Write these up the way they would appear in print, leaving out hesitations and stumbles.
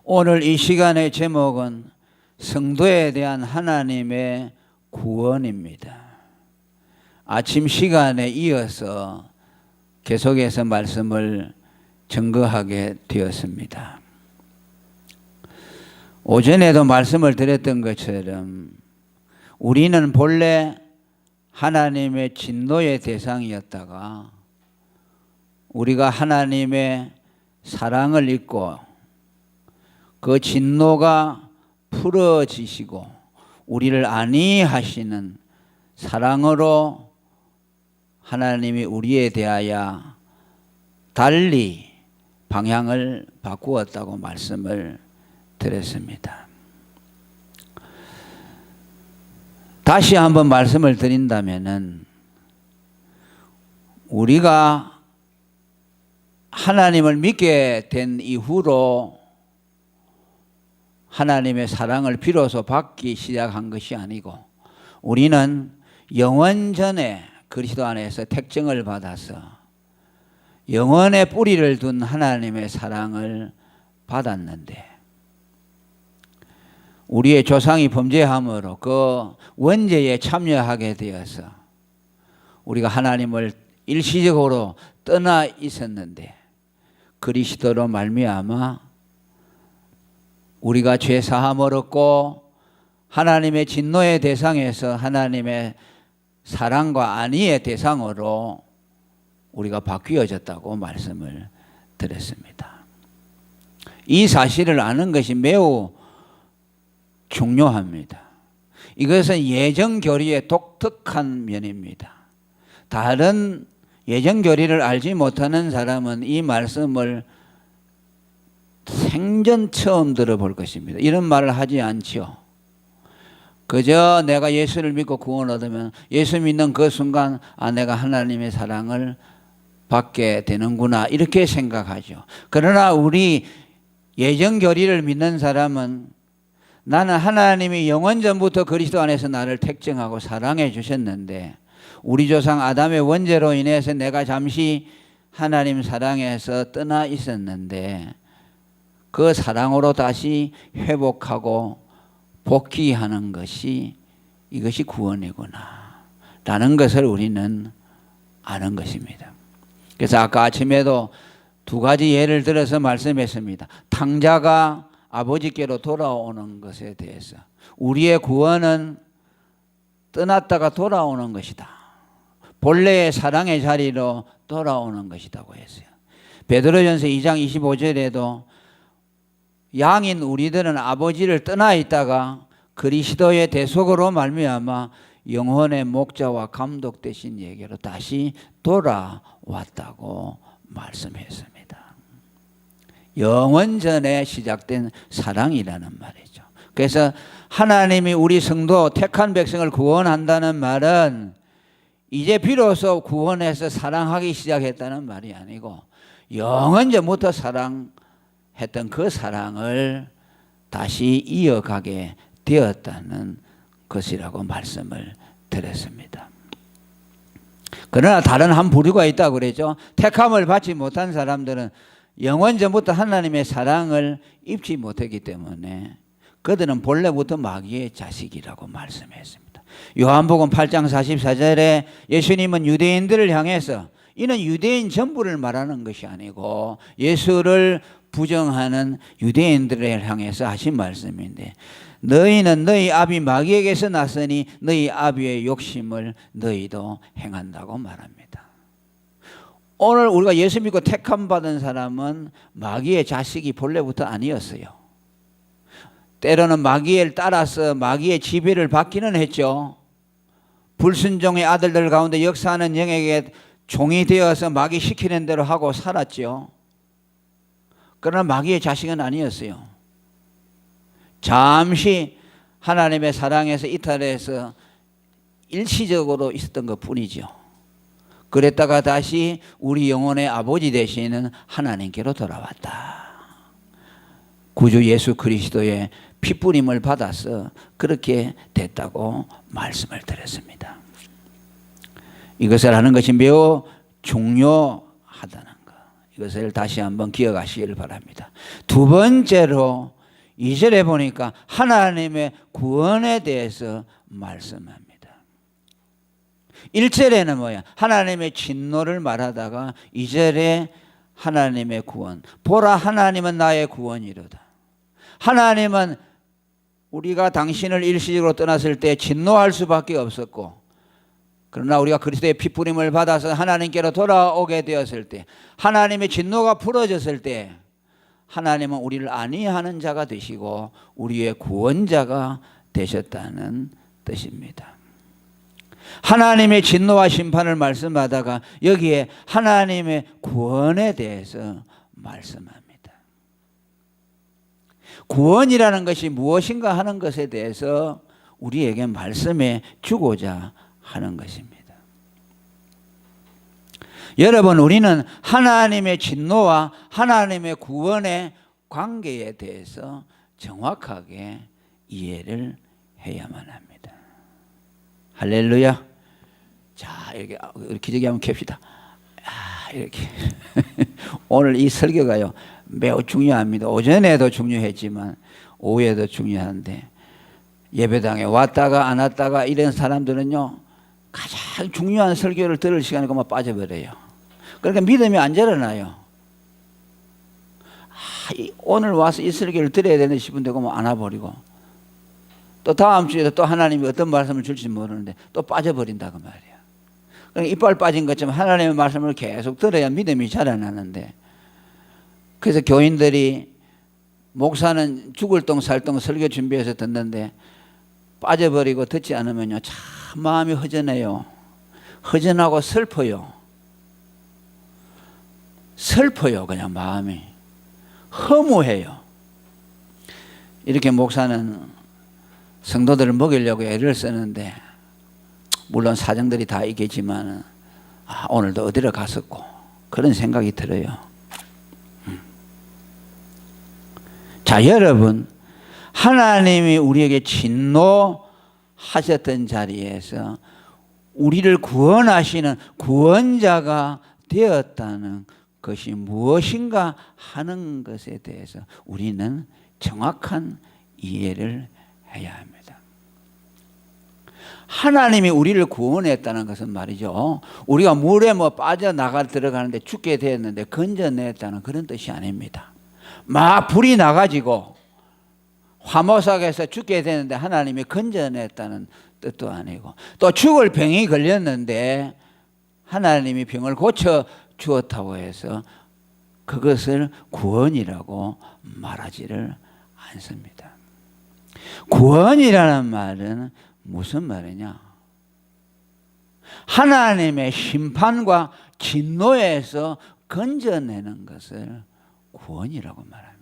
오늘 이 시간의 제목은 성도에 대한 하나님의 구원입니다. 아침 시간에 이어서 계속해서 말씀을 증거하게 되었습니다. 오전에도 말씀을 드렸던 것처럼 우리는 본래 하나님의 진노의 대상이었다가 우리가 하나님의 사랑을 잊고 그 진노가 풀어지시고 우리를 안위하시는 사랑으로 하나님이 우리에 대하여 달리 방향을 바꾸었다고 말씀을 드렸습니다. 다시 한번 말씀을 드린다면은 우리가 하나님을 믿게 된 이후로 하나님의 사랑을 비로소 받기 시작한 것이 아니고 우리는 영원 전에 그리스도 안에서 택정을 받아서 영원의 뿌리를 둔 하나님의 사랑을 받았는데 우리의 조상이 범죄함으로 그 원죄에 참여하게 되어서 우리가 하나님을 일시적으로 떠나 있었는데 그리스도로 말미암아 우리가 죄 사함을 얻고 하나님의 진노의 대상에서 하나님의 사랑과 안위의 대상으로 우리가 바뀌어졌다고 말씀을 드렸습니다. 이 사실을 아는 것이 매우 중요합니다. 이것은 예정교리의 독특한 면입니다. 다른 예정교리를 알지 못하는 사람은 이 말씀을 생전 처음 들어볼 것입니다. 이런 말을 하지 않지요. 그저 내가 예수를 믿고 구원을 얻으면 예수 믿는 그 순간 내가 하나님의 사랑을 받게 되는구나 이렇게 생각하죠. 그러나 우리 예정교리를 믿는 사람은 나는 하나님이 영원전부터 그리스도 안에서 나를 택정하고 사랑해 주셨는데 우리 조상 아담의 원죄로 인해서 내가 잠시 하나님 사랑에서 떠나 있었는데 그 사랑으로 다시 회복하고 복귀하는 것이 이것이 구원이구나 라는 것을 우리는 아는 것입니다. 그래서 아까 아침에도 두 가지 예를 들어서 말씀했습니다. 탕자가 아버지께로 돌아오는 것에 대해서 우리의 구원은 떠났다가 돌아오는 것이다. 본래의 사랑의 자리로 돌아오는 것이라고 했어요. 베드로전서 2장 25절에도 양인 우리들은 아버지를 떠나 있다가 그리스도의 대속으로 말미암아 영혼의 목자와 감독 되신 얘기로 다시 돌아왔다고 말씀했습니다. 영원전에 시작된 사랑이라는 말이죠. 그래서 하나님이 우리 성도 택한 백성을 구원한다는 말은 이제 비로소 구원해서 사랑하기 시작했다는 말이 아니고 영원전부터 사랑했던 그 사랑을 다시 이어가게 되었다는 것이라고 말씀을 드렸습니다. 그러나 다른 한 부류가 있다고 그랬죠. 택함을 받지 못한 사람들은 영원전부터 하나님의 사랑을 입지 못했기 때문에 그들은 본래부터 마귀의 자식이라고 말씀했습니다. 요한복음 8장 44절에 예수님은 유대인들을 향해서 이는 유대인 전부를 말하는 것이 아니고 예수를 부정하는 유대인들을 향해서 하신 말씀인데 너희는 너희 아비 마귀에게서 났으니 너희 아비의 욕심을 너희도 행한다고 말합니다. 오늘 우리가 예수 믿고 택함 받은 사람은 마귀의 자식이 본래부터 아니었어요. 때로는 마귀를 따라서 마귀의 지배를 받기는 했죠. 불순종의 아들들 가운데 역사하는 영에게 종이 되어서 마귀 시키는 대로 하고 살았죠. 그러나 마귀의 자식은 아니었어요. 잠시 하나님의 사랑에서 이탈해서 일시적으로 있었던 것 뿐이죠. 그랬다가 다시 우리 영혼의 아버지 되시는 하나님께로 돌아왔다. 구주 예수 그리스도의 피뿌림을 받아서 그렇게 됐다고 말씀을 드렸습니다. 이것을 하는 것이 매우 중요하다는 것. 이것을 다시 한번 기억하시기를 바랍니다. 두 번째로 2절에 보니까 하나님의 구원에 대해서 말씀합니다. 1절에는 뭐야? 하나님의 진노를 말하다가 2절에 하나님의 구원. 보라, 하나님은 나의 구원이로다. 하나님은 우리가 당신을 일시적으로 떠났을 때 진노할 수밖에 없었고, 그러나 우리가 그리스도의 피뿌림을 받아서 하나님께로 돌아오게 되었을 때, 하나님의 진노가 풀어졌을 때 하나님은 우리를 안위하는 자가 되시고 우리의 구원자가 되셨다는 뜻입니다. 하나님의 진노와 심판을 말씀하다가 여기에 하나님의 구원에 대해서 말씀합니다. 구원이라는 것이 무엇인가 하는 것에 대해서 우리에게 말씀해 주고자 하는 것입니다. 여러분, 우리는 하나님의 진노와 하나님의 구원의 관계에 대해서 정확하게 이해를 해야만 합니다. 할렐루야. 자, 이렇게 기저귀 한번 캡시다. 이렇게 오늘 이 설교가요 매우 중요합니다. 오전에도 중요했지만 오후에도 중요한데, 예배당에 왔다가 안 왔다가 이런 사람들은요 가장 중요한 설교를 들을 시간에 그만 빠져버려요. 그러니까 믿음이 안 자라나요. 오늘 와서 이 설교를 들어야 되는 싶은데 그만 안 와버리고, 또 다음 주에도 또 하나님이 어떤 말씀을 줄지 모르는데 또 빠져버린다고 말이야. 그러니까 이빨 빠진 것처럼 하나님의 말씀을 계속 들어야 믿음이 자라나는데, 그래서 교인들이 목사는 죽을 똥 살 똥 설교 준비해서 듣는데 빠져버리고 듣지 않으면요 참 마음이 허전해요. 허전하고 슬퍼요. 슬퍼요. 그냥 마음이 허무해요. 이렇게 목사는 성도들을 먹이려고 애를 쓰는데, 물론 사정들이 다 있겠지만 오늘도 어디로 갔었고 그런 생각이 들어요. 자, 여러분, 하나님이 우리에게 진노하셨던 자리에서 우리를 구원하시는 구원자가 되었다는 것이 무엇인가 하는 것에 대해서 우리는 정확한 이해를 해야 합니다. 하나님이 우리를 구원했다는 것은 말이죠, 우리가 물에 빠져나가 들어가는데 죽게 되었는데 건져냈다는 그런 뜻이 아닙니다. 막 불이 나가지고 화모삭에서 죽게 되는데 하나님이 건져냈다는 뜻도 아니고, 또 죽을 병이 걸렸는데 하나님이 병을 고쳐 주었다고 해서 그것을 구원이라고 말하지를 않습니다. 구원이라는 말은 무슨 말이냐? 하나님의 심판과 진노에서 건져내는 것을 구원이라고 말합니다.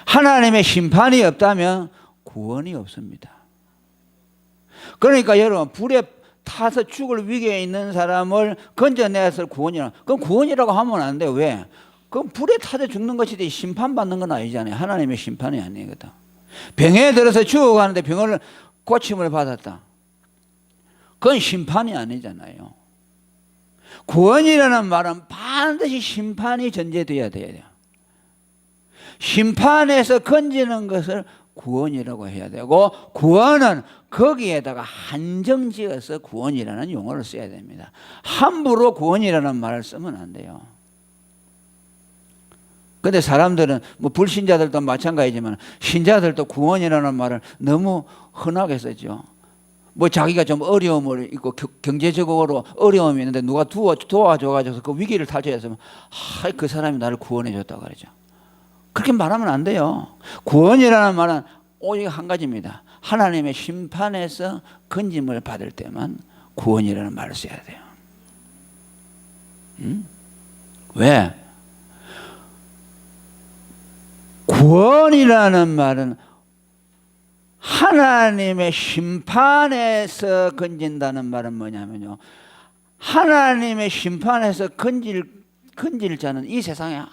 하나님의 심판이 없다면 구원이 없습니다. 그러니까 여러분, 불에 타서 죽을 위기에 있는 사람을 건져내서 구원이라, 그럼 구원이라고 하면 안 돼요. 왜? 그럼 불에 타서 죽는 것이 심판받는 건 아니잖아요. 하나님의 심판이 아니거든. 병에 들어서 죽어가는데 병을 고침을 받았다, 그건 심판이 아니잖아요. 구원이라는 말은 반드시 심판이 전제되어야 돼요. 심판에서 건지는 것을 구원이라고 해야 되고, 구원은 거기에다가 한정지어서 구원이라는 용어를 써야 됩니다. 함부로 구원이라는 말을 쓰면 안 돼요. 그런데 사람들은 불신자들도 마찬가지지만 신자들도 구원이라는 말을 너무 흔하게 쓰죠. 자기가 좀 어려움을 있고 경제적으로 어려움이 있는데 누가 도와줘가지고 그 위기를 탈출해서 그 사람이 나를 구원해줬다고 그러죠. 그렇게 말하면 안 돼요. 구원이라는 말은 오직 한 가지입니다. 하나님의 심판에서 건짐을 받을 때만 구원이라는 말을 써야 돼요. 왜? 구원이라는 말은 하나님의 심판에서 건진다는 말은 뭐냐면요, 하나님의 심판에서 건질 자는 이 세상에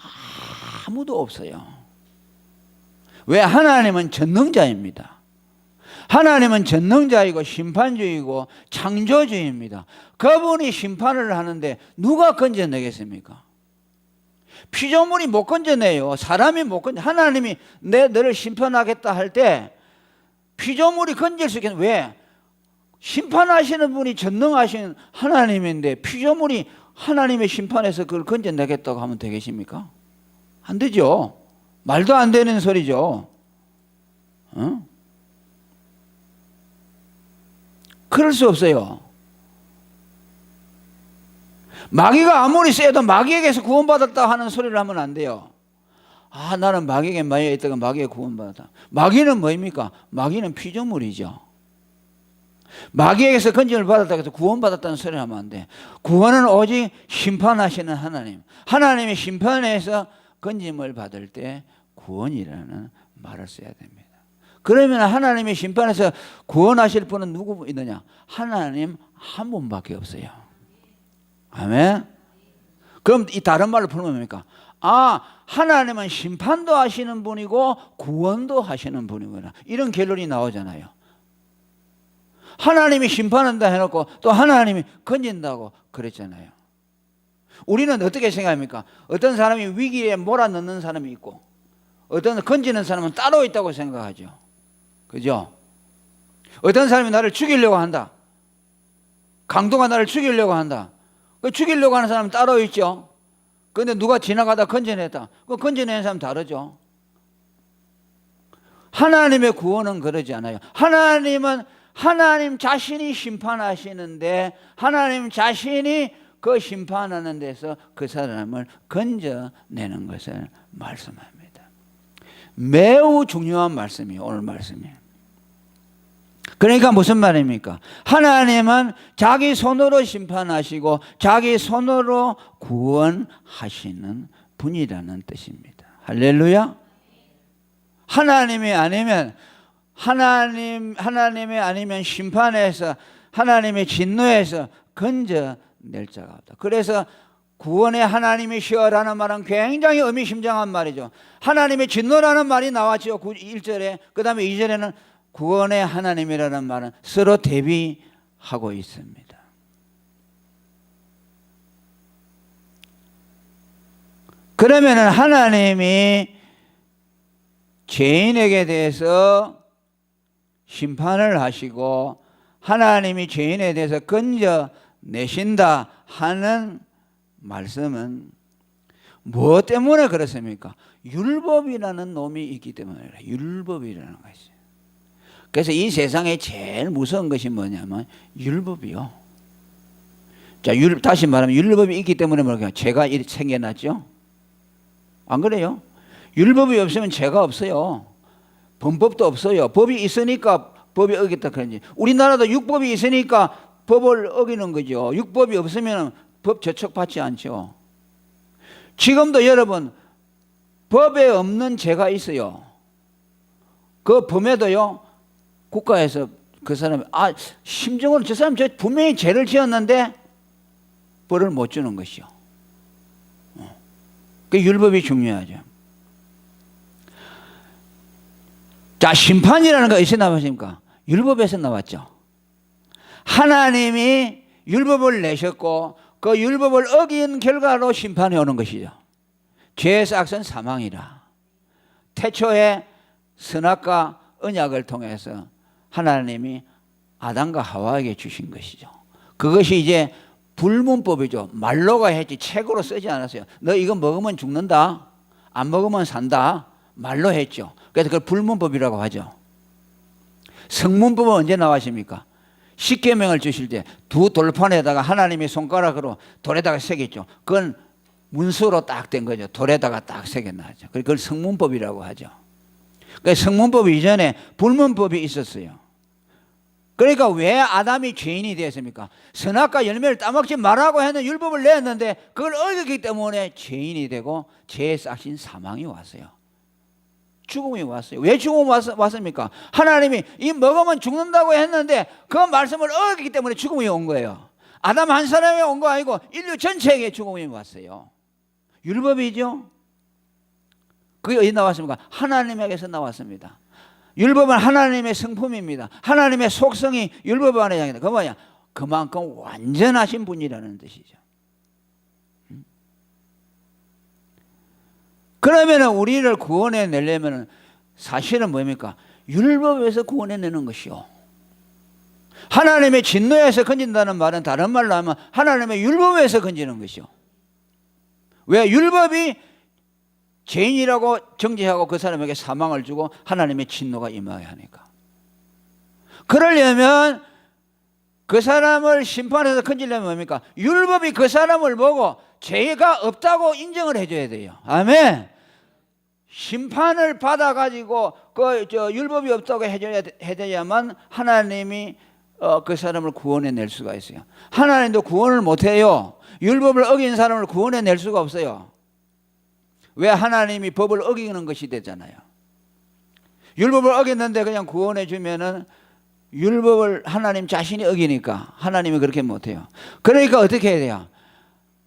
아무도 없어요. 왜? 하나님은 전능자입니다. 하나님은 전능자이고 심판주의고 창조주의입니다. 그분이 심판을 하는데 누가 건져내겠습니까? 피조물이 못 건져내요. 사람이 못 건져. 하나님이 너를 심판하겠다 할 때 피조물이 건질 수 있겠는. 왜? 심판하시는 분이 전능하신 하나님인데 피조물이 하나님의 심판에서 그걸 건져내겠다고 하면 되겠습니까? 안 되죠. 말도 안 되는 소리죠. 그럴 수 없어요. 마귀가 아무리 세도 마귀에게서 구원받았다 하는 소리를 하면 안 돼요. 아, 나는 마귀에게 말려 있다가 마귀에 구원받았다. 마귀는 뭐입니까? 마귀는 피조물이죠. 마귀에게서 건짐을 받았다고 해서 구원받았다는 소리를 하면 안 돼. 구원은 오직 심판하시는 하나님. 하나님의 심판에서 건짐을 받을 때 구원이라는 말을 써야 됩니다. 그러면 하나님의 심판에서 구원하실 분은 누구 있느냐? 하나님 한 분밖에 없어요. 아멘. 그럼 이 다른 말로 풀면 뭡니까? 아, 하나님은 심판도 하시는 분이고 구원도 하시는 분이구나. 이런 결론이 나오잖아요. 하나님이 심판한다 해놓고 또 하나님이 건진다고 그랬잖아요. 우리는 어떻게 생각합니까? 어떤 사람이 위기에 몰아넣는 사람이 있고 어떤 건지는 사람은 따로 있다고 생각하죠. 그죠? 어떤 사람이 나를 죽이려고 한다. 강도가 나를 죽이려고 한다. 그 죽이려고 하는 사람은 따로 있죠. 그런데 누가 지나가다 건져냈다. 그 건져내는 사람 다르죠. 하나님의 구원은 그러지 않아요. 하나님은 하나님 자신이 심판하시는데 하나님 자신이 그 심판하는 데서 그 사람을 건져내는 것을 말씀합니다. 매우 중요한 말씀이에요. 오늘 말씀이. 그러니까 무슨 말입니까? 하나님은 자기 손으로 심판하시고 자기 손으로 구원하시는 분이라는 뜻입니다. 할렐루야. 하나님이 아니면 하나님이 아니면 심판에서 하나님의 진노에서 건져낼 자가 없다. 그래서 구원의 하나님이시여라는 말은 굉장히 의미심장한 말이죠. 하나님의 진노라는 말이 나왔죠. 1절에. 그 다음에 2절에는 구원의 하나님이라는 말은 서로 대비하고 있습니다. 그러면 하나님이 죄인에게 대해서 심판을 하시고 하나님이 죄인에 대해서 건져내신다 하는 말씀은 무엇 때문에 그렇습니까? 율법이라는 놈이 있기 때문에 율법이라는 것이죠. 그래서 이 세상에 제일 무서운 것이 뭐냐면 율법이요. 자, 다시 말하면 율법이 있기 때문에 뭐랄까 죄가 생겨났죠. 안 그래요? 율법이 없으면 죄가 없어요. 범법도 없어요. 법이 있으니까 법이 어겼다 그런지. 우리나라도 율법이 있으니까 법을 어기는 거죠. 율법이 없으면 법 저촉받지 않죠. 지금도 여러분 법에 없는 죄가 있어요. 그 범에도요 국가에서 그 사람이 심정으로 저 사람 저 분명히 죄를 지었는데 벌을 못 주는 것이요. 그 율법이 중요하죠. 자, 심판이라는 거 어디서 나왔습니까? 율법에서 나왔죠. 하나님이 율법을 내셨고 그 율법을 어긴 결과로 심판이 오는 것이죠. 죄의 싹은 사망이라. 태초에 선악과 언약을 통해서 하나님이 아담과 하와에게 주신 것이죠. 그것이 이제 불문법이죠. 말로가 했지 책으로 쓰지 않았어요. 너 이거 먹으면 죽는다. 안 먹으면 산다. 말로 했죠. 그래서 그걸 불문법이라고 하죠. 성문법은 언제 나왔습니까? 십계명을 주실 때 두 돌판에다가 하나님이 손가락으로 돌에다가 새겼죠. 그건 문서로 딱 된 거죠. 돌에다가 딱 새겨놨죠. 그걸 성문법이라고 하죠. 그러니까 성문법 이전에 불문법이 있었어요. 그러니까 왜 아담이 죄인이 되었습니까? 선악과 열매를 따먹지 말라고 했는 율법을 내었는데 그걸 어겼기 때문에 죄인이 되고 죄의 싹신 사망이 왔어요. 죽음이 왔어요. 왜 죽음이 왔습니까? 하나님이 이 먹으면 죽는다고 했는데 그 말씀을 어겼기 때문에 죽음이 온 거예요. 아담 한 사람이 온 거 아니고 인류 전체에게 죽음이 왔어요. 율법이죠. 그게 어디 나왔습니까? 하나님에게서 나왔습니다. 율법은 하나님의 성품입니다. 하나님의 속성이 율법 안에 있다. 그 뭐냐? 그만큼 완전하신 분이라는 뜻이죠. 그러면 우리를 구원해 내려면 사실은 뭡니까? 율법에서 구원해 내는 것이요. 하나님의 진노에서 건진다는 말은 다른 말로 하면 하나님의 율법에서 건지는 것이요. 왜? 율법이 죄인이라고 정죄하고 그 사람에게 사망을 주고 하나님의 진노가 임하게 하니까. 그러려면 그 사람을 심판해서 건지려면 뭡니까? 율법이 그 사람을 보고 죄가 없다고 인정을 해줘야 돼요. 아멘. 심판을 받아가지고 율법이 없다고 해줘야만 하나님이 그 사람을 구원해 낼 수가 있어요. 하나님도 구원을 못해요. 율법을 어긴 사람을 구원해 낼 수가 없어요. 왜? 하나님이 법을 어기는 것이 되잖아요. 율법을 어겼는데 그냥 구원해 주면은 율법을 하나님 자신이 어기니까 하나님이 그렇게 못해요. 그러니까 어떻게 해야 돼요?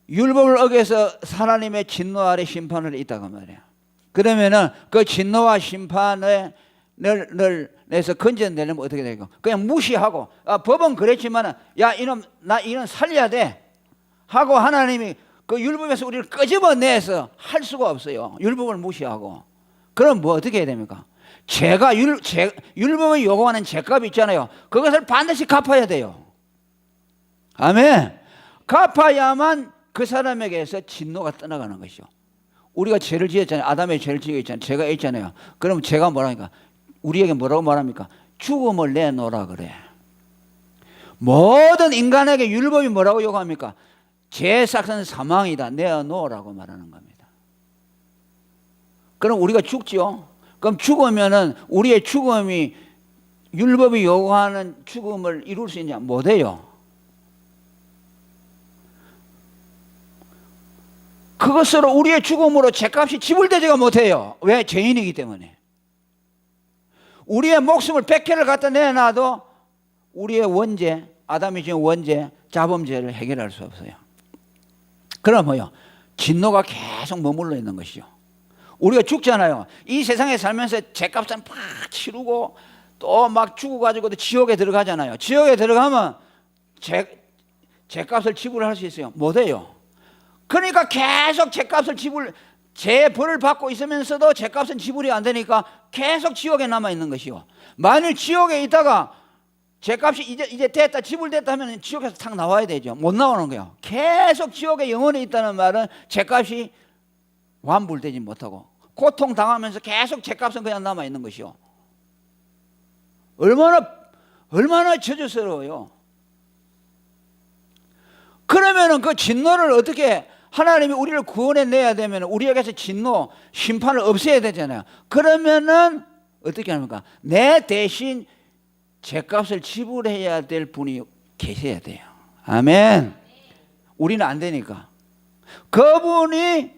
율법을 어겨서 하나님의 진노 아래 심판을 있다고 말이에요. 그러면은 그 진노와 심판을 내서 건져내려면 어떻게 되고? 그냥 무시하고 법은 그랬지만 야 이놈 나 이놈 살려야 돼 하고 하나님이 그 율법에서 우리를 끄집어내서 할 수가 없어요. 율법을 무시하고. 그럼 뭐 어떻게 해야 됩니까? 율법이 요구하는 죄값이 있잖아요. 그것을 반드시 갚아야 돼요. 아멘. 갚아야만 그 사람에게서 진노가 떠나가는 것이죠. 우리가 죄를 지었잖아요. 아담의 죄를 지었잖아요. 죄가 있잖아요. 그럼 죄가 뭐라니까? 우리에게 뭐라고 말합니까? 죽음을 내놓으라 그래. 모든 인간에게 율법이 뭐라고 요구합니까? 죄의 삭은 사망이다. 내어놓으라고 말하는 겁니다. 그럼 우리가 죽죠. 그럼 죽으면은 우리의 죽음이 율법이 요구하는 죽음을 이룰 수 있냐? 못해요. 그것으로 우리의 죽음으로 죄값이 지불되지가 못해요. 왜? 죄인이기 때문에. 우리의 목숨을 100회를 갖다 내놔도 우리의 원죄, 아담이 지은 원죄, 자범죄를 해결할 수 없어요. 그럼 뭐요? 진노가 계속 머물러 있는 것이죠. 우리가 죽잖아요. 이 세상에 살면서 죄값을 막 치르고 또 막 죽어가지고 지옥에 들어가잖아요. 지옥에 들어가면 죄값을 지불할 수 있어요? 못해요. 그러니까 계속 죄벌을 받고 있으면서도 죄값은 지불이 안 되니까 계속 지옥에 남아 있는 것이요. 만일 지옥에 있다가 죄값이 이제 됐다, 지불됐다 하면 지옥에서 탁 나와야 되죠. 못 나오는 거예요. 계속 지옥에 영원히 있다는 말은 죄값이 완불되지 못하고 고통 당하면서 계속 죄값은 그냥 남아 있는 것이요. 얼마나 저주스러워요. 그러면은 그 진노를 어떻게 하나님이 우리를 구원해 내야 되면 우리에게서 진노, 심판을 없애야 되잖아요. 그러면은 어떻게 합니까? 내 대신 죄값을 지불해야 될 분이 계셔야 돼요. 아멘. 우리는 안 되니까. 그분이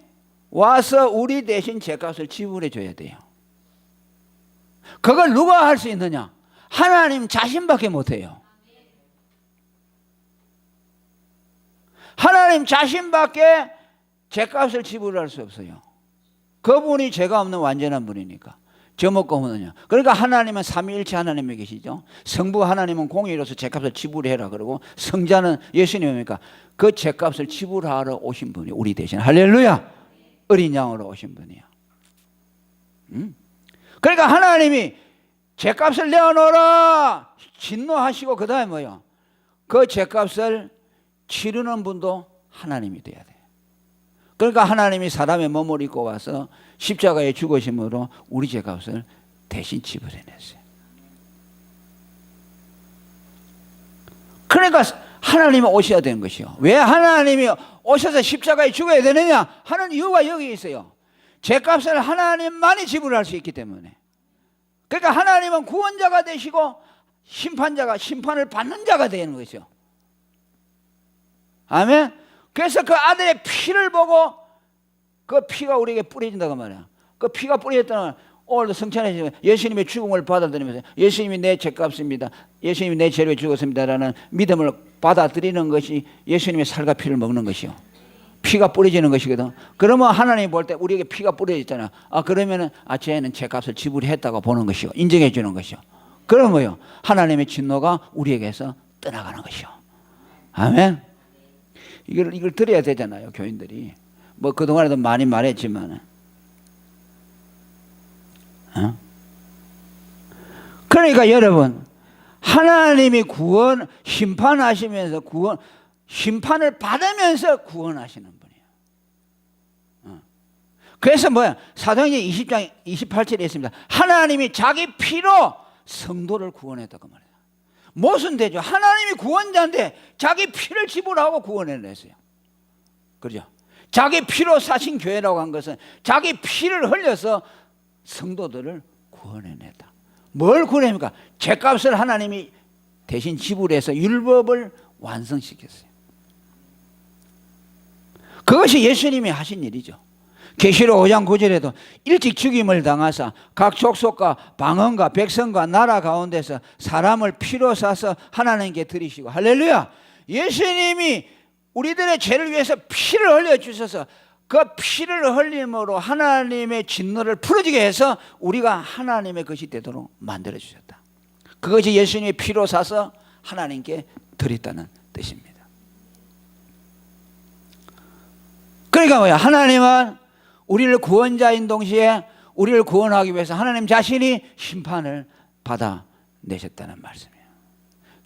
와서 우리 대신 죄값을 지불해 줘야 돼요. 그걸 누가 할 수 있느냐? 하나님 자신밖에 못해요. 하나님 자신밖에 죄값을 지불할 수 없어요. 그분이 죄가 없는 완전한 분이니까. 저먹고 없느냐. 그러니까 하나님은 삼위일체 하나님이 계시죠. 성부 하나님은 공의로서 죄값을 지불해라 그러고 성자는 예수님입니까? 그 죄값을 지불하러 오신 분이 우리 대신. 할렐루야. 어린 양으로 오신 분이야. 그러니까 하나님이 죄값을 내어놓으라 진노하시고 그 다음에 뭐요? 그 죄값을 치르는 분도 하나님이 돼야 돼요. 그러니까 하나님이 사람의 몸을 입고 와서 십자가에 죽으심으로 우리 죄값을 대신 지불해냈어요. 그러니까 하나님이 오셔야 되는 것이요. 왜 하나님이 오셔서 십자가에 죽어야 되느냐 하는 이유가 여기 있어요. 죄값을 하나님만이 지불할 수 있기 때문에. 그러니까 하나님은 구원자가 되시고 심판자가 심판을 받는 자가 되는 것이요. 아멘. 그래서 그 아들의 피를 보고 그 피가 우리에게 뿌려진다고 말이야. 그 피가 뿌려졌다는 오늘도 성찬에 예수님의 죽음을 받아들이면서 예수님이 내 죄값입니다. 예수님이 내 죄를 죽었습니다라는 믿음을 받아들이는 것이 예수님의 살과 피를 먹는 것이요. 피가 뿌려지는 것이거든. 그러면 하나님이 볼 때 우리에게 피가 뿌려졌잖아요. 그러면은 쟤는 죄값을 지불했다고 보는 것이요, 인정해 주는 것이요. 그러면 뭐요? 하나님의 진노가 우리에게서 떠나가는 것이요. 아멘. 이걸 드려야 되잖아요, 교인들이. 뭐 그동안에도 많이 말했지만, 그러니까 여러분, 하나님이 심판하시면서 심판을 받으면서 구원하시는 분이에요. 그래서 뭐야? 사도행전 20장 28절에 있습니다. 하나님이 자기 피로 성도를 구원했다고 말해요. 모순되죠. 하나님이 구원자인데 자기 피를 지불하고 구원해냈어요. 그렇죠? 자기 피로 사신 교회라고 한 것은 자기 피를 흘려서 성도들을 구원해냈다. 뭘 구원합니까? 죄값을 하나님이 대신 지불해서 율법을 완성시켰어요. 그것이 예수님이 하신 일이죠. 계시록 5장 9절에도 일찍 죽임을 당하사 각 족속과 방언과 백성과 나라 가운데서 사람을 피로 사서 하나님께 드리시고, 할렐루야. 예수님이 우리들의 죄를 위해서 피를 흘려주셔서 그 피를 흘림으로 하나님의 진노를 풀어지게 해서 우리가 하나님의 것이 되도록 만들어주셨다. 그것이 예수님이 피로 사서 하나님께 드렸다는 뜻입니다. 그러니까 뭐야? 하나님은 우리를 구원자인 동시에 우리를 구원하기 위해서 하나님 자신이 심판을 받아내셨다는 말씀이에요.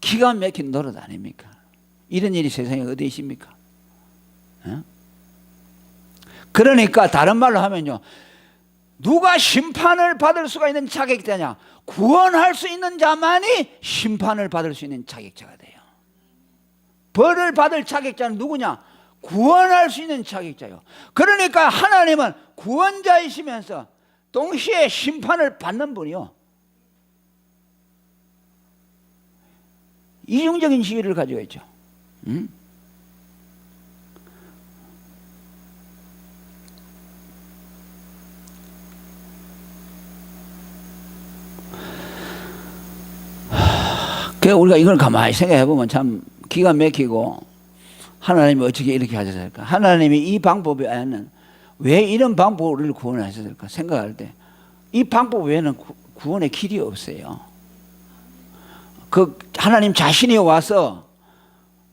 기가 막힌 노릇 아닙니까? 이런 일이 세상에 어디 있습니까? 그러니까 다른 말로 하면요, 누가 심판을 받을 수가 있는 자격자냐? 구원할 수 있는 자만이 심판을 받을 수 있는 자격자가 돼요. 벌을 받을 자격자는 누구냐? 구원할 수 있는 자격자요. 그러니까 하나님은 구원자이시면서 동시에 심판을 받는 분이요, 이중적인 지위를 가지고 있죠. 우리가 이걸 가만히 생각해 보면 참 기가 막히고, 하나님이 어떻게 이렇게 하셨을까? 하나님이 이 방법 외에는 왜 이런 방법으로 우리를 구원하셨을까? 생각할 때 이 방법 외에는 구원의 길이 없어요. 하나님 자신이 와서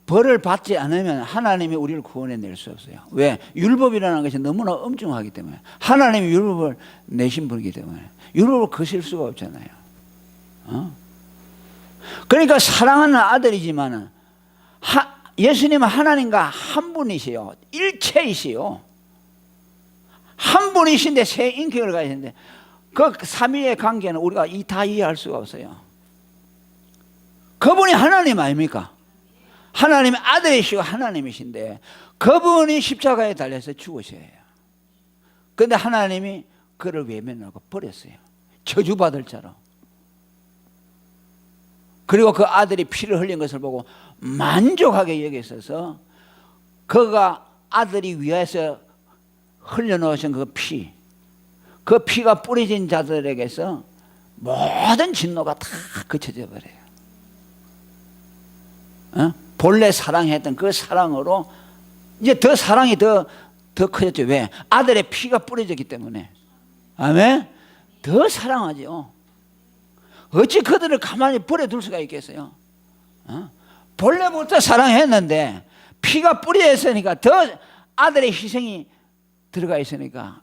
벌을 받지 않으면 하나님이 우리를 구원해낼 수 없어요. 왜? 율법이라는 것이 너무나 엄중하기 때문에. 하나님이 율법을 내신 분이기 때문에 율법을 거실 수가 없잖아요. 그러니까 사랑하는 아들이지만은 예수님은 하나님과 한 분이시요, 일체이시요, 한 분이신데 세 인격을 가지신데 그 삼위의 관계는 우리가 다 이해할 수가 없어요. 그분이 하나님 아닙니까? 하나님의 아들이시고 하나님이신데 그분이 십자가에 달려서 죽으셔야 해요. 그런데 하나님이 그를 외면하고 버렸어요. 저주받을 자로. 그리고 그 아들이 피를 흘린 것을 보고 만족하게 여기셔서 그가 아들이 위해서 흘려놓으신 그 피가 뿌려진 자들에게서 모든 진노가 다 그쳐져 버려요. 본래 사랑했던 그 사랑으로 이제 더 사랑이 더 커졌죠. 왜? 아들의 피가 뿌려졌기 때문에. 아멘? 더 사랑하죠. 어찌 그들을 가만히 버려둘 수가 있겠어요? 본래부터 사랑했는데 피가 뿌려졌으니까 더 아들의 희생이 들어가 있으니까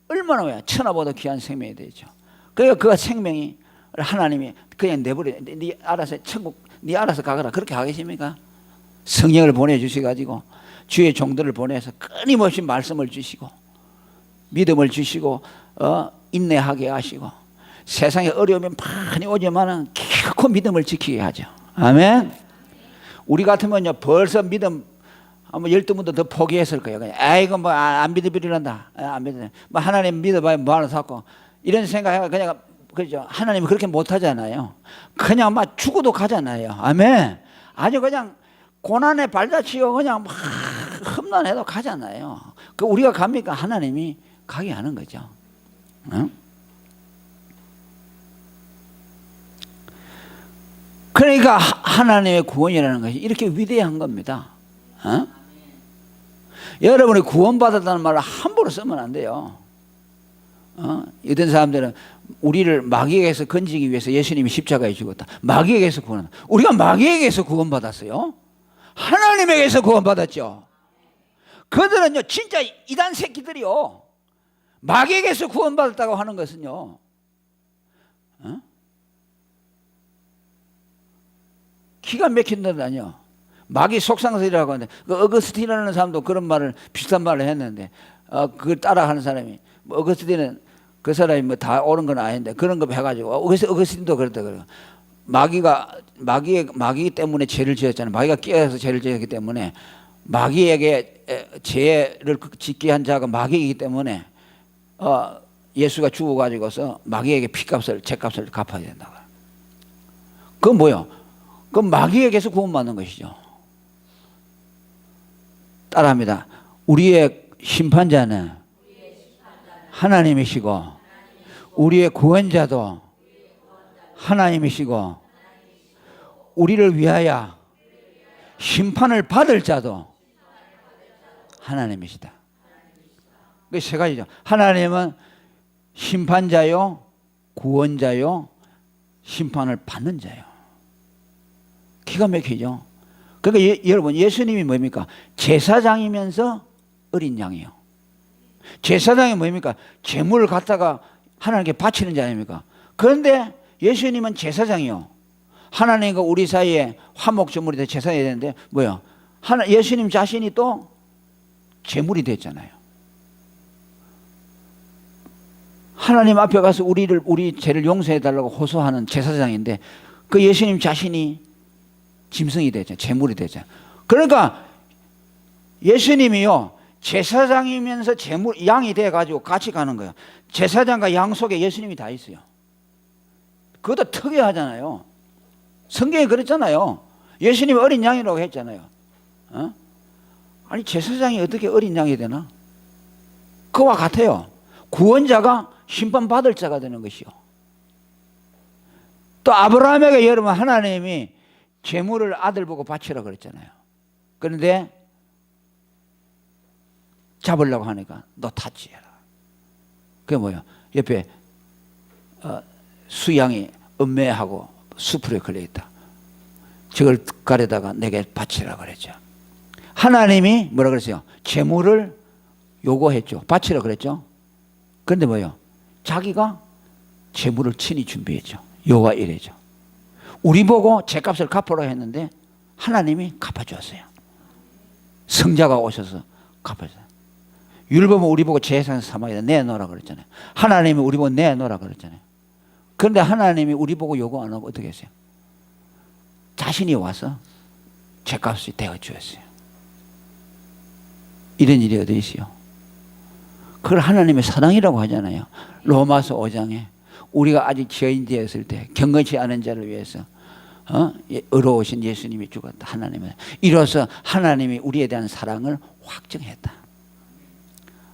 얼마나 왜 천하보다 귀한 생명이 되죠. 그러니까 그 생명이 하나님이 그냥 내버려, 네 알아서 천국 네 알아서 가거라, 그렇게 하겠습니까? 성령을 보내주셔가지고 주의 종들을 보내서 끊임없이 말씀을 주시고 믿음을 주시고 인내하게 하시고 세상에 어려움이 많이 오지만 결코 믿음을 지키게 하죠. 아멘. 우리 같으면요 벌써 믿음 한번 12번도 더 포기했을 거예요. 그냥 이거 뭐 안 믿어버리란다, 안 믿어, 뭐 하나님 믿어봐야 뭐하러 샀고 이런 생각해 그냥. 그렇죠. 하나님이 그렇게 못하잖아요. 그냥 막 죽어도 가잖아요. 아멘. 아주 그냥 고난에 발자취고 그냥 막 험난해도 가잖아요. 그 우리가 갑니까? 하나님이 가게 하는 거죠. 응? 그러니까 하나님의 구원이라는 것이 이렇게 위대한 겁니다. 여러분이 구원받았다는 말을 함부로 쓰면 안 돼요. 어떤 사람들은 우리를 마귀에게서 건지기 위해서 예수님이 십자가에 죽었다. 마귀에게서 구원한다. 우리가 마귀에게서 구원받았어요. 하나님에게서 구원받았죠. 그들은요 진짜 이단 새끼들이요. 마귀에게서 구원받았다고 하는 것은요, 기가 막힌 데 아니요. 마귀 속상설이라고 하는데, 그 어거스틴이라는 사람도 그런 말을, 비슷한 말을 했는데, 그걸 따라하는 사람이, 뭐 어거스틴은 그 사람이 뭐 다 옳은 건 아닌데, 그런 거 해가지고, 어거스틴도 그랬다 그래요. 마귀 때문에 죄를 지었잖아요. 마귀가 끼어서 죄를 지었기 때문에, 마귀에게 죄를 짓게 한 자가 마귀이기 때문에, 예수가 죽어가지고서 마귀에게 피값을, 죄값을 갚아야 된다고. 그건 뭐요? 그건 마귀에게서 구원받는 것이죠. 따라합니다. 우리의 심판자는 하나님이시고, 우리의 구원자도 하나님이시고, 우리를 위하여 심판을 받을 자도 하나님이시다. 그 세 가지죠. 하나님은 심판자요, 구원자요, 심판을 받는 자요. 기가 막히죠. 그러니까 여러분, 예수님이 뭡니까? 제사장이면서 어린 양이요. 제사장이 뭡니까? 제물을 갖다가 하나님께 바치는 자 아닙니까? 그런데 예수님은 제사장이요. 하나님과 우리 사이에 화목제물이 돼 제사해야 되는데 뭐요? 예수님 자신이 또 제물이 됐잖아요. 하나님 앞에 가서 우리 죄를 용서해 달라고 호소하는 제사장인데, 그 예수님 자신이 짐승이 되죠. 제물이 되죠. 그러니까 예수님이요, 제사장이면서 양이 돼가지고 같이 가는 거예요. 제사장과 양 속에 예수님이 다 있어요. 그것도 특이하잖아요. 성경에 그랬잖아요. 예수님이 어린 양이라고 했잖아요. 아니, 제사장이 어떻게 어린 양이 되나? 그와 같아요. 구원자가 심판받을 자가 되는 것이요. 또 아브라함에게 여러분, 하나님이 제물을 아들 보고 바치라 그랬잖아요. 그런데 잡으려고 하니까 너 타치해라. 그게 뭐예요? 옆에 수양이 음매하고 수풀에 걸려있다. 저걸 가려다가 내게 바치라 그랬죠. 하나님이 뭐라 그랬어요? 제물을 요구했죠. 바치라 그랬죠. 그런데 뭐예요? 자기가 제물을 친히 준비했죠. 여호와 이래죠. 우리 보고 죄값을 갚으라 했는데 하나님이 갚아주었어요. 성자가 오셔서 갚아줘요. 율법은 우리 보고 제사장 삼아야 내놓으라 그랬잖아요. 하나님이 우리 보고 내놓으라 그랬잖아요. 그런데 하나님이 우리 보고 요구 안 하고 어떻게 했어요? 자신이 와서 죄값이 되어 주었어요. 이런 일이 어디 있어요? 그걸 하나님의 사랑이라고 하잖아요. 로마서 5장에 우리가 아직 죄인 되었을 때 경건치 않은 자를 위해서 의로우신 예수님이 죽었다. 하나님은 이로써 하나님이 우리에 대한 사랑을 확증했다.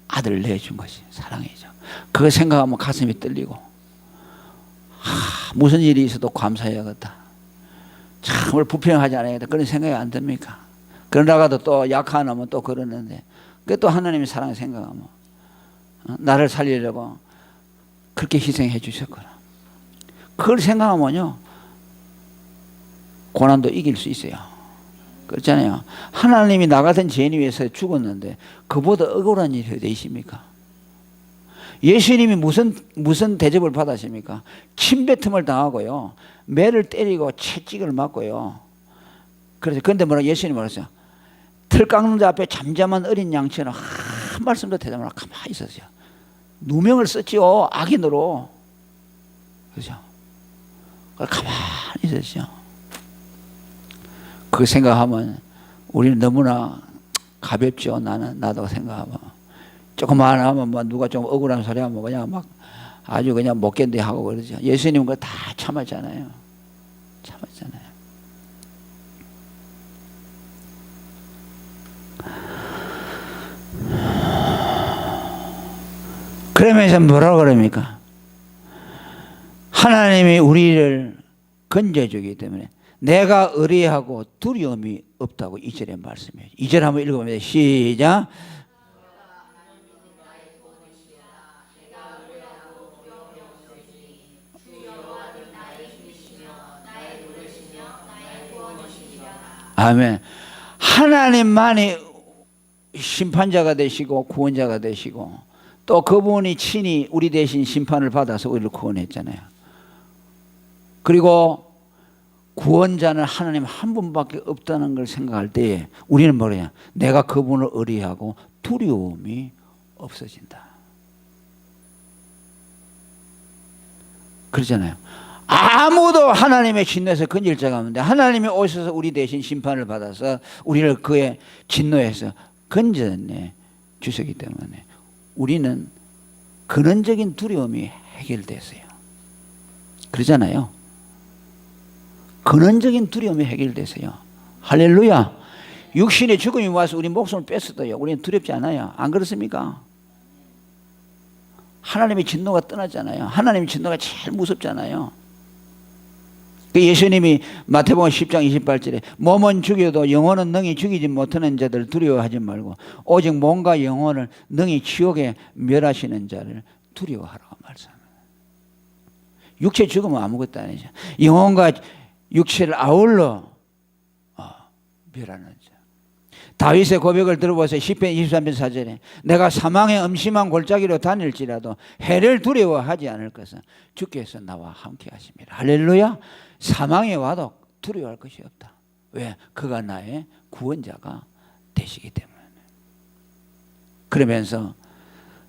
아들을 내준 것이 사랑이죠. 그거 생각하면 가슴이 떨리고, 무슨 일이 있어도 감사해야겠다. 참을 불평하지 않아야겠다. 그런 생각이 안 듭니까? 그러다가도 또 약한 놈은 또 그러는데, 그게 또 하나님의 사랑을 생각하면 나를 살리려고 그렇게 희생해 주셨구나. 그걸 생각하면요, 고난도 이길 수 있어요. 그렇잖아요. 하나님이 나 같은 죄인 위해서 죽었는데 그보다 억울한 일이 어디 있습니까? 예수님이 무슨 대접을 받았습니까? 침뱉음을 당하고요, 매를 때리고 채찍을 맞고요. 그런데 뭐라 예수님이 말했어요? 틀 깎는 자 앞에 잠잠한 어린 양처럼 한 말씀도 대답 안 하고 가만히 있었어요. 누명을 썼지요, 악인으로. 그죠? 가만히 있었죠. 그 생각하면 우리는 너무나 가볍죠. 나도 생각하면. 조금만 하면 뭐 누가 좀 억울한 소리 하면 그냥 막 아주 그냥 못 견뎌 하고 그러죠. 예수님은 그거 다 참았잖아요. 참았잖아요. 그러면서 뭐라고 그럽니까? 하나님이 우리를 건져주기 때문에 내가 의리하고 두려움이 없다고 2절에 말씀해요. 2절 한번 읽어보면 시작. 아멘. 하나님만이 심판자가 되시고 구원자가 되시고 또 그분이 친히 우리 대신 심판을 받아서 우리를 구원했잖아요. 그리고 구원자는 하나님 한 분밖에 없다는 걸 생각할 때에 우리는 뭐냐? 내가 그분을 의리하고 두려움이 없어진다. 그러잖아요. 아무도 하나님의 진노에서 건질 자가 없는데 하나님이 오셔서 우리 대신 심판을 받아서 우리를 그의 진노에서 건져내 주셨기 때문에 우리는 근원적인 두려움이 해결됐어요. 그러잖아요. 근원적인 두려움이 해결됐어요. 할렐루야. 육신의 죽음이 와서 우리 목숨을 뺐어도요, 우리는 두렵지 않아요. 안 그렇습니까? 하나님의 진노가 떠났잖아요. 하나님의 진노가 제일 무섭잖아요. 예수님이 마태복음 10장 28절에 몸은 죽여도 영혼은 능히 죽이지 못하는 자들 두려워하지 말고 오직 몸과 영혼을 능히 지옥에 멸하시는 자를 두려워하라고 말씀합니다. 육체 죽으면 아무것도 아니죠. 영혼과 육체를 아울러 멸하는 자. 다윗의 고백을 들어보세요. 시편 23편 4절에 내가 사망의 음심한 골짜기로 다닐지라도 해를 두려워하지 않을 것은 주께서 나와 함께 하십니다. 할렐루야. 사망에 와도 두려워할 것이 없다. 왜? 그가 나의 구원자가 되시기 때문에. 그러면서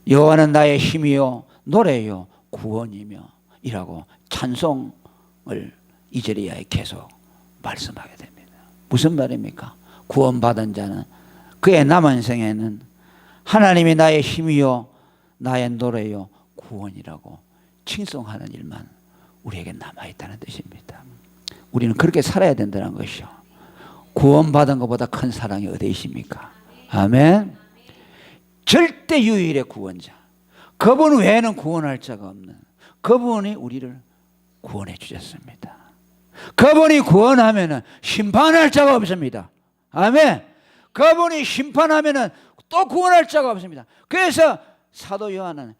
여호와는 나의 힘이요 노래요 구원이며 이라고 찬송을 2절 이하에 계속 말씀하게 됩니다. 무슨 말입니까? 구원받은 자는 그의 남은 생에는 하나님이 나의 힘이요 나의 노래요 구원이라고 칭송하는 일만 우리에게 남아있다는 뜻입니다. 우리는 그렇게 살아야 된다는 것이요. 구원받은 것보다 큰 사랑이 어디 있습니까? 아멘. 절대 유일의 구원자, 그분 외에는 구원할 자가 없는 그분이 우리를 구원해 주셨습니다. 그분이 구원하면 심판할 자가 없습니다. 아멘. 그분이 심판하면 또 구원할 자가 없습니다. 그래서 사도 요한은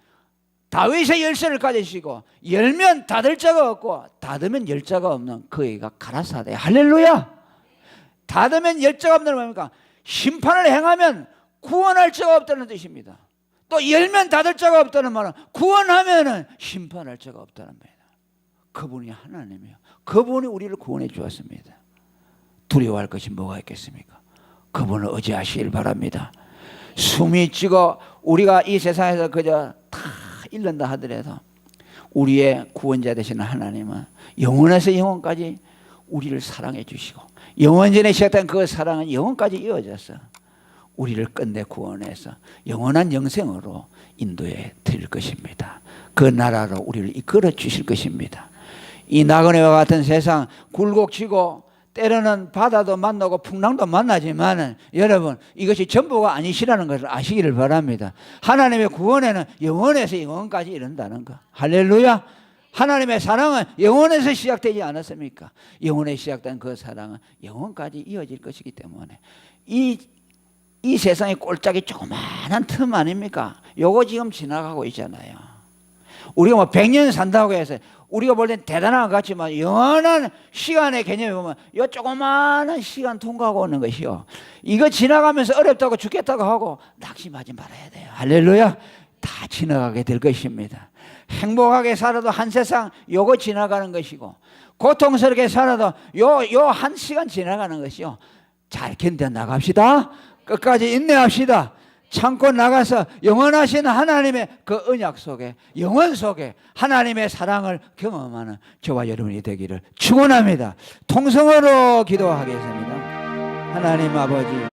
다윗의 열쇠를 가지시고 열면 닫을 자가 없고 닫으면 열 자가 없는 그이가 가라사대. 할렐루야. 닫으면 열 자가 없는 뭡니까? 심판을 행하면 구원할 자가 없다는 뜻입니다. 또 열면 닫을 자가 없다는 말은 구원하면 심판할 자가 없다는 말입니다. 그분이 하나님이에요. 그분이 우리를 구원해 주었습니다. 두려워할 것이 뭐가 있겠습니까? 그분을 의지하시길 바랍니다. 숨이 찌고 우리가 이 세상에서 그저 다 잃는다 하더라도 우리의 구원자 되시는 하나님은 영원에서 영원까지 우리를 사랑해 주시고 영원전에 시작된 그 사랑은 영원까지 이어져서 우리를 끝내 구원해서 영원한 영생으로 인도해 드릴 것입니다. 그 나라로 우리를 이끌어 주실 것입니다. 이 나그네와 같은 세상 굴곡지고 때로는 바다도 만나고 풍랑도 만나지만 여러분 이것이 전부가 아니시라는 것을 아시기를 바랍니다. 하나님의 구원에는 영원에서 영원까지 이른다는 것. 할렐루야. 하나님의 사랑은 영원에서 시작되지 않았습니까? 영원에 시작된 그 사랑은 영원까지 이어질 것이기 때문에 이 세상의 꼴짝이 조그마한 틈 아닙니까? 요거 지금 지나가고 있잖아요. 우리가 뭐 100년 산다고 해서 우리가 볼 땐 대단한 것 같지만 영원한 시간의 개념에 보면 이 조그마한 시간 통과하고 오는 것이요. 이거 지나가면서 어렵다고 죽겠다고 하고 낙심하지 말아야 돼요. 할렐루야. 다 지나가게 될 것입니다. 행복하게 살아도 한 세상 요거 지나가는 것이고 고통스럽게 살아도 요 한 시간 지나가는 것이요. 잘 견뎌 나갑시다. 끝까지 인내합시다. 참고 나가서 영원하신 하나님의 그 언약 속에 영원 속에 하나님의 사랑을 경험하는 저와 여러분이 되기를 축원합니다. 통성으로 기도하겠습니다. 하나님 아버지